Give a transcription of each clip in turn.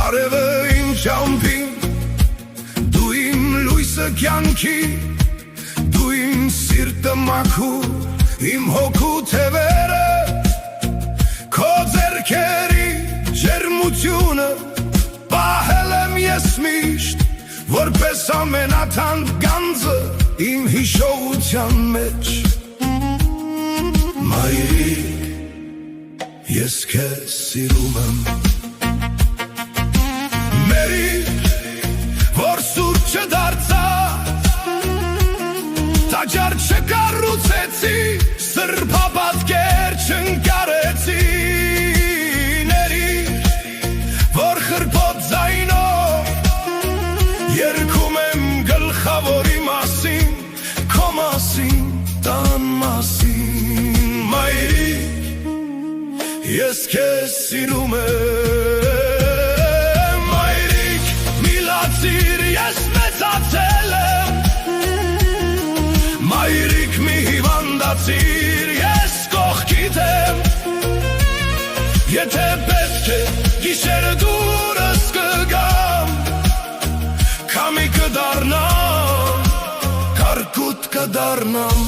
Արևը իմ ճամփին, դու իմ լույսը կյանքի, դու իմ սիրտը մաքուր, իմ հոգու թևերը, քո ձեռքերի ջերմությունը պահել եմ ես միշտ, որպես ամենաթանկ գանձը իմ հիշողության մեջ։ Մայրիկ, ես քեզ սիրում եմ, մերիկ, որ սուրճ չդարձա, տաճար չկառուցեցի, սրբապատկեր չընկարեցի, ներիր, որ խրբոտ ձայնով երգում եմ գլխավորի մասին, քո մասին, տան մասին, մայրիկ, ես քեզ սիրում եմ, մայրիկ, մի լացիր, ես մեծացել եմ, մայրիկ, մի հիվանդացիր, ես կողքիդ եմ, եթե պետք է գիշերը դուրս կգամ, քամի կդառնամ, կարկուտ կդառնամ,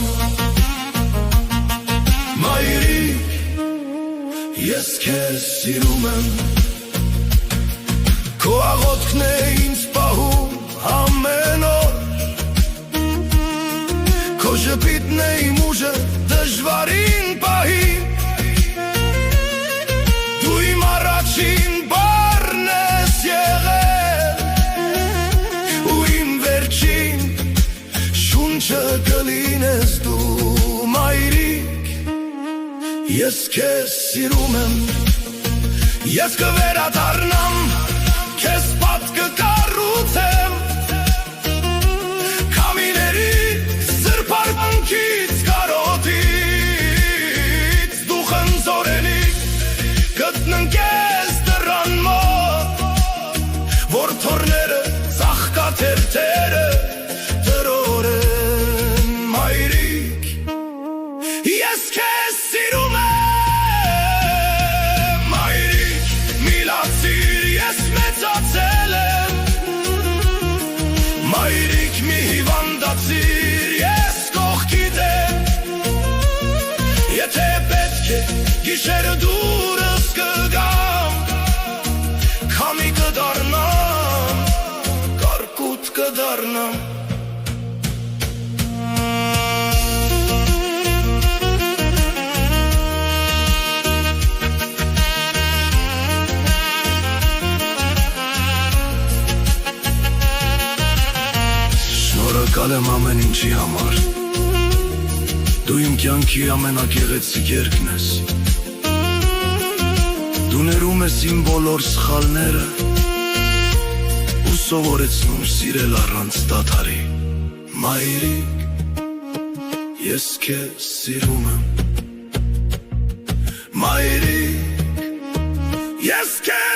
մայրիկ, ես քեզ սիրում եմ, քո աղոթքն է ինձ պահում ամեն օր, քո ժպիտն է իմ ուժը դժվարին պահին, դու իմ առաջին բառն ես եղել, ու իմ վերջին շունչը կլինես դու, մայրիկ, ես քեզ սիրում եմ, ես կվերադառնամ, քեզ պատկը կառուցեմ, քամիների սրբարկանքից կարոտից, դու խնձորենիկ գտնենք ես դռան մոտ, որ թորները ծաղկաթերթերը տրորեն, մայրիկ, ես քեզ սիրում եմ, մայրիկ, մի լացիր, ես մեծացել եմ, մայրիկ, մի հիվանդացիր, ես կողքիդ եմ, եթե պետք է գիշերը դուրս կգամ, քամի կդառնամ, կարկուտ կդառնամ, շնորհակալ եմ ամեն ինչի համար, դու իմ կյանքի ամենագեղեցիկ երգն ես, դու ներում ես իմ բոլոր սխալները ու սովորեցնում սիրել առանց դադարի, մայրիկ, ես քեզ սիրում եմ, մայրիկ, ես քեզ